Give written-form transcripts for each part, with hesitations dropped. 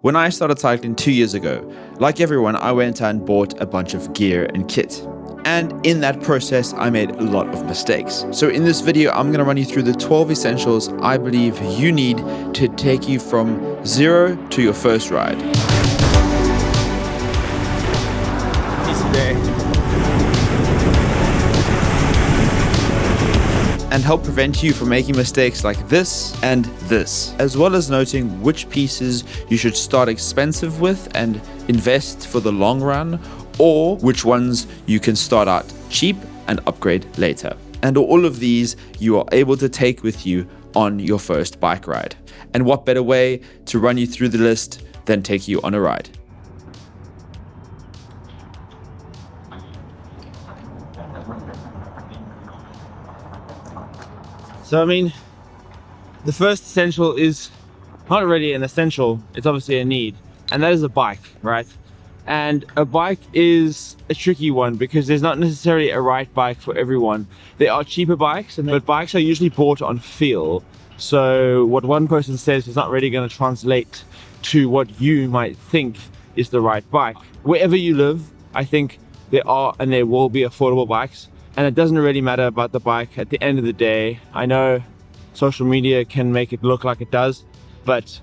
When I started cycling 2 years ago, like everyone, I went and bought a bunch of gear and kit. And in that process, I made a lot of mistakes. So in this video, I'm going to run you through the 12 essentials I believe you need to take you from zero to your first ride. And help prevent you from making mistakes like this and this, as well as noting which pieces you should start expensive with and invest for the long run, or which ones you can start out cheap and upgrade later. And all of these you are able to take with you on your first bike ride. And what better way to run you through the list than take you on a ride? So, the first essential is not really an essential, it's obviously a need, and that is a bike, right? And a bike is a tricky one because there's not necessarily a right bike for everyone. There are cheaper bikes, but bikes are usually bought on feel. So what one person says is not really going to translate to what you might think is the right bike. Wherever you live, I think there are and there will be affordable bikes. And it doesn't really matter about the bike at the end of the day. I know social media can make it look like it does, but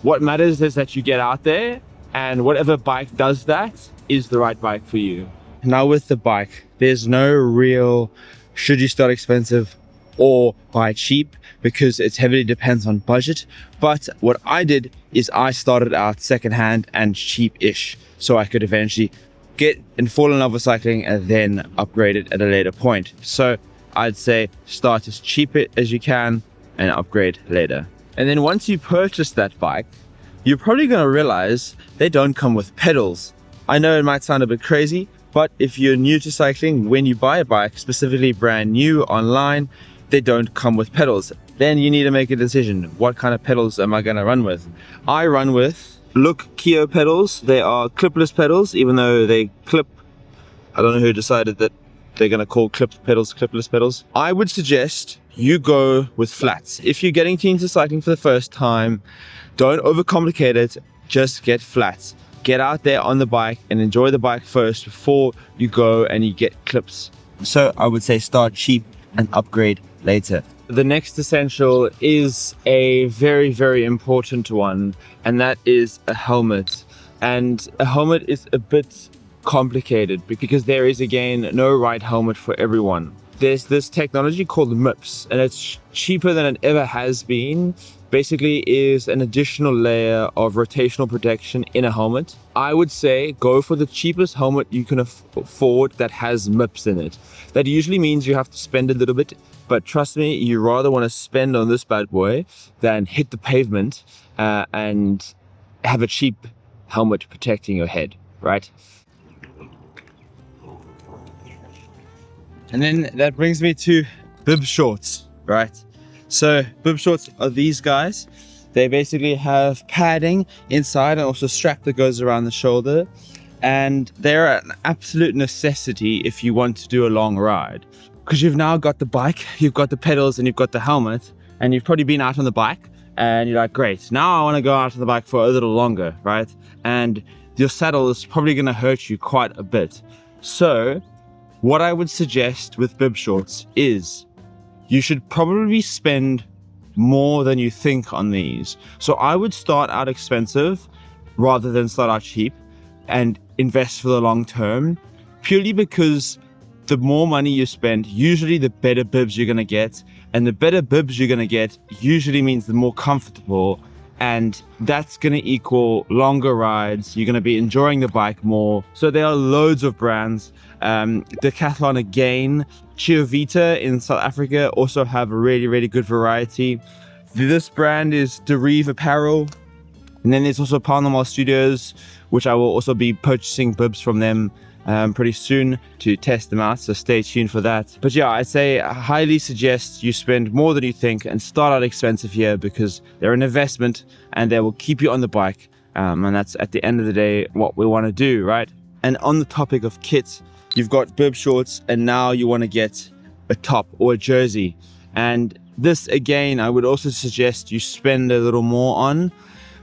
what matters is that you get out there and whatever bike does that is the right bike for you. Now with the bike, there's no real should you start expensive or buy cheap because it heavily depends on budget. But what I did is I started out secondhand and cheap-ish so I could eventually get and fall in love with cycling and then upgrade it at a later point. So I'd say start as cheap as you can and upgrade later. And then once you purchase that bike, you're probably going to realize they don't come with pedals. I know it might sound a bit crazy, but if you're new to cycling, when you buy a bike, specifically brand new online, they don't come with pedals. Then you need to make a decision. What kind of pedals am I going to run with? I run with Look Keo pedals. They are clipless pedals, even though they clip. I don't know who decided that they're going to call clip pedals clipless pedals. I would suggest you go with flats. If you're getting into cycling for the first time, don't overcomplicate it. Just get flats. Get out there on the bike and enjoy the bike first before you go and you get clips. So I would say start cheap and upgrade later. The next essential is a very, very important one, and that is a helmet. And a helmet is a bit complicated because there is, again, no right helmet for everyone. There's this technology called MIPS, and it's cheaper than it ever has been. Basically is an additional layer of rotational protection in a helmet. I would say go for the cheapest helmet you can afford that has MIPS in it. That usually means you have to spend a little bit, but trust me, you rather want to spend on this bad boy than hit the pavement and have a cheap helmet protecting your head, right? And then that brings me to bib shorts, right? So bib shorts are these guys. They basically have padding inside and also a strap that goes around the shoulder. And they're an absolute necessity if you want to do a long ride. Because you've now got the bike, you've got the pedals and you've got the helmet. And you've probably been out on the bike and you're like, great, now I want to go out on the bike for a little longer, right? And your saddle is probably going to hurt you quite a bit. So what I would suggest with bib shorts is you should probably spend more than you think on these. So I would start out expensive rather than start out cheap and invest for the long term, purely because the more money you spend, usually the better bibs you're going to get. And the better bibs you're going to get usually means the more comfortable. And that's going to equal longer rides. You're going to be enjoying the bike more. So there are loads of brands. Decathlon again, Chiovita in South Africa also have a really, really good variety. This brand is Derive Apparel. And then there's also Palomar Studios, which I will also be purchasing bibs from them pretty soon to test them out, so stay tuned for that. But yeah, I'd say I highly suggest you spend more than you think and start out expensive here because they're an investment and they will keep you on the bike, and that's at the end of the day what we want to do, right? And on the topic of kits, you've got bib shorts and now you want to get a top or a jersey, and this again I would also suggest you spend a little more on.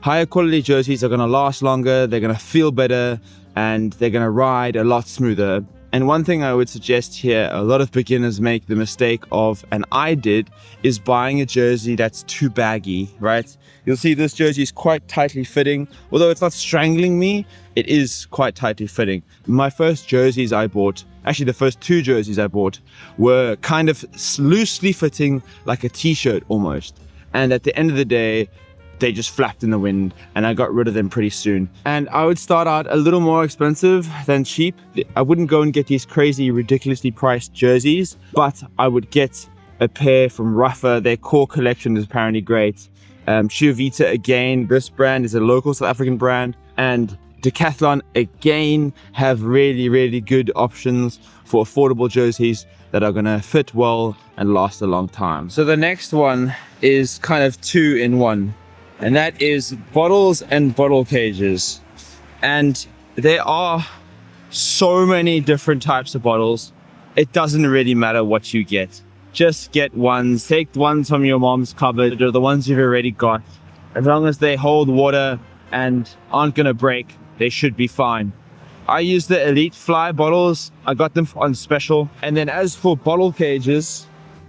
Higher quality jerseys are going to last longer, they're going to feel better, and they're going to ride a lot smoother. And one thing I would suggest here, a lot of beginners make the mistake of, and I did, is buying a jersey that's too baggy, right? You'll see this jersey is quite tightly fitting. Although it's not strangling me, it is quite tightly fitting. My first jerseys I bought, actually the first 2 jerseys I bought, were kind of loosely fitting like a t-shirt almost. And at the end of the day, they just flapped in the wind and I got rid of them pretty soon. And I would start out a little more expensive than cheap. I wouldn't go and get these crazy, ridiculously priced jerseys, but I would get a pair from Rafa. Their core collection is apparently great. Shoe Vita, again, this brand is a local South African brand, and Decathlon again have really, really good options for affordable jerseys that are gonna fit well and last a long time. So the next one is kind of 2 in 1. And that is bottles and bottle cages. And there are so many different types of bottles. It doesn't really matter what you get. Just get ones. Take the ones from your mom's cupboard or the ones you've already got. As long as they hold water and aren't gonna break, they should be fine. I use the Elite Fly bottles. I got them on special. And then as for bottle cages,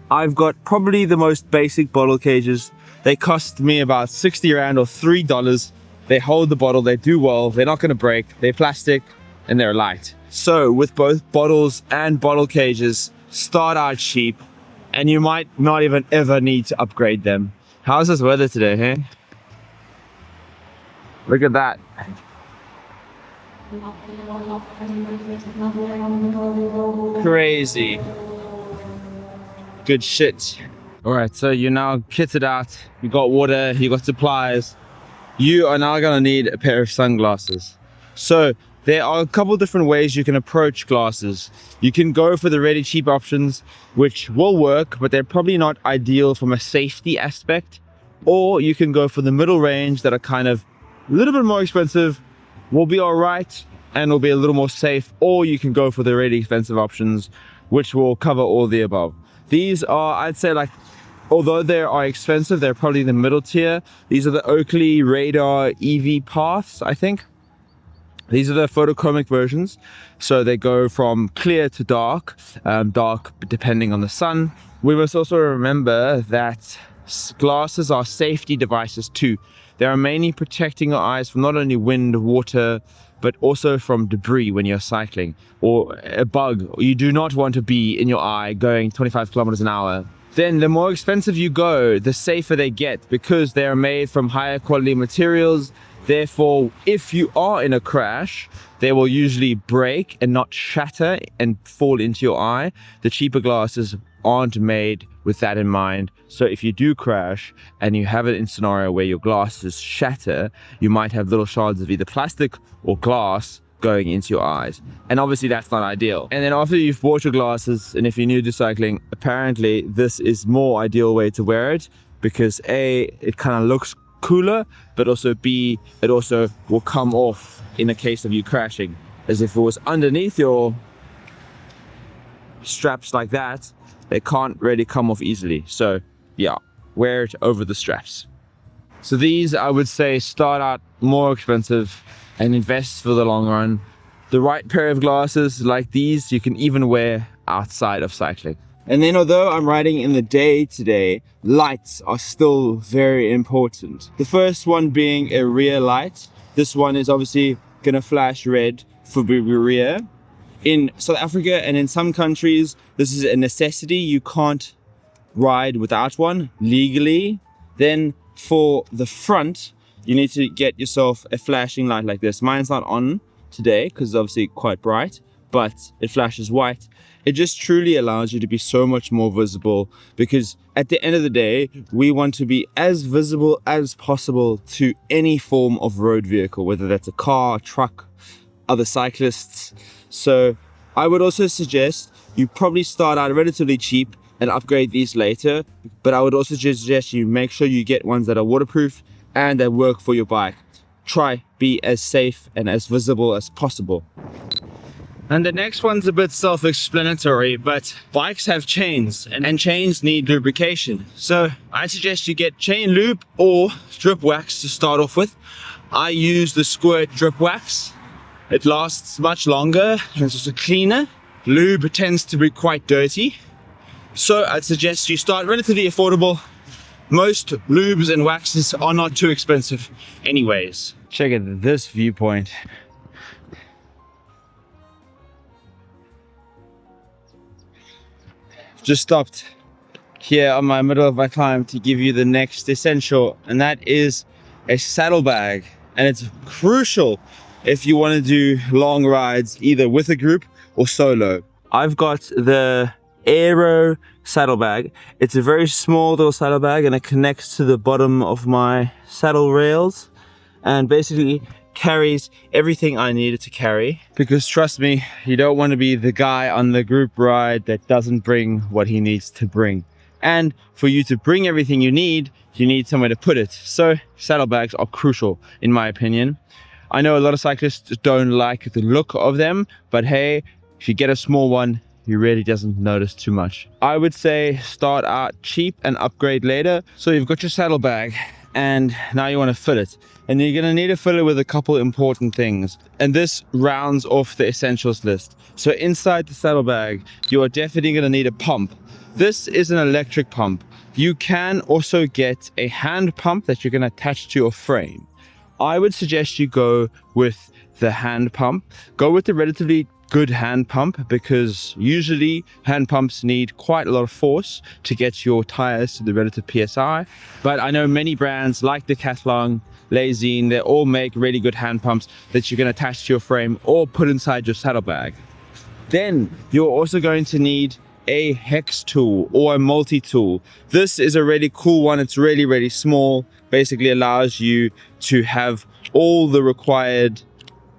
I've got probably the most basic bottle cages. They cost me about 60 Rand or $3. They hold the bottle, they do well, they're not gonna break, they're plastic and they're light. So with both bottles and bottle cages, start out cheap and you might not even ever need to upgrade them. How's this weather today, hey? Look at that. Crazy. Good shit. All right, so you're now kitted out, you got water, you got supplies. You are now gonna need a pair of sunglasses. So there are a couple different ways you can approach glasses. You can go for the really cheap options, which will work, but they're probably not ideal from a safety aspect. Or you can go for the middle range that are kind of a little bit more expensive, will be all right, and will be a little more safe. Or you can go for the really expensive options, which will cover all the above. These are, I'd say, like, although they are expensive, they're probably the middle tier. These are the Oakley Radar EV Paths, I think. These are the photochromic versions. So they go from clear to dark, dark depending on the sun. We must also remember that glasses are safety devices too. They are mainly protecting your eyes from not only wind, water, but also from debris when you're cycling or a bug. You do not want to be in your eye going 25 kilometers an hour. Then the more expensive you go, the safer they get because they are made from higher quality materials. Therefore, if you are in a crash, they will usually break and not shatter and fall into your eye. The cheaper glasses aren't made with that in mind. So if you do crash and you have it in a scenario where your glasses shatter, you might have little shards of either plastic or glass going into your eyes. And obviously that's not ideal. And then after you've bought your glasses, and if you're new to cycling, apparently this is more ideal way to wear it because A, it kind of looks cooler, but also B, it also will come off in the case of you crashing. As if it was underneath your straps like that, they can't really come off easily. So yeah, wear it over the straps. So these, I would say, start out more expensive and invest for the long run. The right pair of glasses like these, you can even wear outside of cycling. And then although I'm riding in the day today, lights are still very important. The first one being a rear light. This one is obviously gonna flash red for rear. In South Africa and in some countries, this is a necessity. You can't ride without one legally. Then for the front, you need to get yourself a flashing light like this. Mine's not on today because it's obviously quite bright, but it flashes white. It just truly allows you to be so much more visible because at the end of the day, we want to be as visible as possible to any form of road vehicle, whether that's a car, truck, other cyclists. So I would also suggest you probably start out relatively cheap and upgrade these later, but I would also suggest you make sure you get ones that are waterproof and that work for your bike. Try be as safe and as visible as possible. And the next one's a bit self-explanatory, but bikes have chains and chains need lubrication. So I suggest you get chain lube or drip wax to start off with. I use the Squirt drip wax. It lasts much longer and it's also cleaner. Lube tends to be quite dirty. So I'd suggest you start relatively affordable. Most lubes and waxes are not too expensive anyways. Check out this viewpoint. Just stopped here on my middle of my climb to give you the next essential, and that is a saddlebag. And it's crucial if you want to do long rides either with a group or solo. I've got the Aero saddlebag. It's a very small little saddlebag and it connects to the bottom of my saddle rails and basically carries everything I needed to carry, because trust me, you don't want to be the guy on the group ride that doesn't bring what he needs to bring. And for you to bring everything you need somewhere to put it. So saddlebags are crucial in my opinion. I know a lot of cyclists don't like the look of them, but hey, if you get a small one, you really doesn't notice too much. I would say start out cheap and upgrade later. So you've got your saddlebag and now you want to fill it. And you're going to need to fill it with a couple important things. And this rounds off the essentials list. So inside the saddlebag, you are definitely going to need a pump. This is an electric pump. You can also get a hand pump that you're going to attach to your frame. I would suggest you go with the hand pump. Go with the relatively good hand pump, because usually hand pumps need quite a lot of force to get your tires to the relative PSI. But I know many brands like Decathlon, Leisine, they all make really good hand pumps that you can attach to your frame or put inside your saddlebag. Then you're also going to need a hex tool or a multi-tool. This is a really cool one. It's really small. Basically allows you to have all the required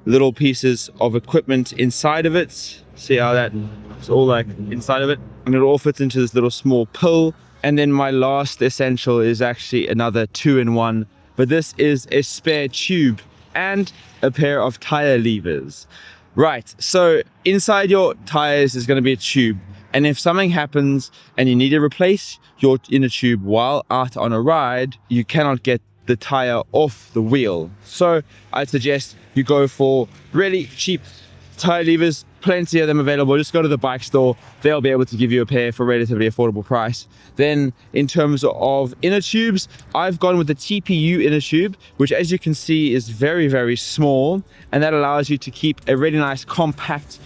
little pieces of equipment inside of it. See how that's all like inside of it? And it all fits into this little small pill. And then my last essential is actually another 2-in-1, but this is a spare tube and a pair of tire levers. Right, so inside your tires is going to be a tube. And if something happens and you need to replace your inner tube while out on a ride, you cannot get the tire off the wheel. So I'd suggest you go for really cheap tire levers, plenty of them available. Just go to the bike store, they'll be able to give you a pair for a relatively affordable price. Then in terms of inner tubes, I've gone with the TPU inner tube, which as you can see is very small, and that allows you to keep a really nice compact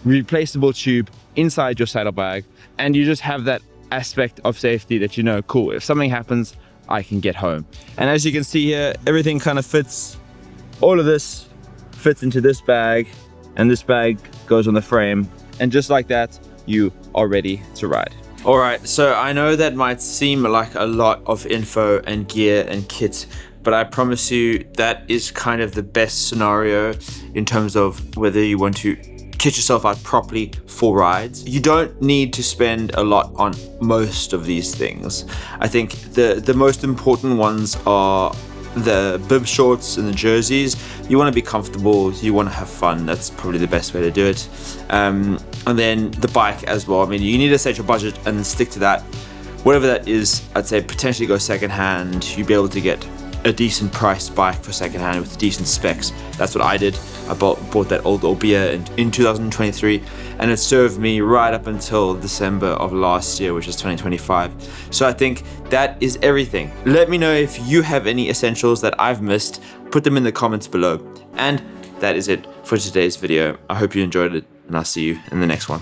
replaceable tube inside your saddlebag, and you just have that aspect of safety that you know, cool, if something happens, I can get home. And as you can see here, everything kind of fits. All of this fits into this bag, and this bag goes on the frame, and just like that, you are ready to ride. Alright, so I know that might seem like a lot of info and gear and kit, but I promise you that is kind of the best scenario in terms of whether you want to kit yourself out properly for rides. You don't need to spend a lot on most of these things. I think the most important ones are the bib shorts and the jerseys. You want to be comfortable, you want to have fun. That's probably the best way to do it. And then the bike as well. I mean, you need to set your budget and stick to that. Whatever that is, I'd say potentially go secondhand. You'd be able to get a decent priced bike for secondhand with decent specs. That's what I did. I bought that old Orbea in 2023, and it served me right up until December of last year, which is 2025. So I think that is everything. Let me know if you have any essentials that I've missed. Put them in the comments below. And that is it for today's video. I hope you enjoyed it, and I'll see you in the next one.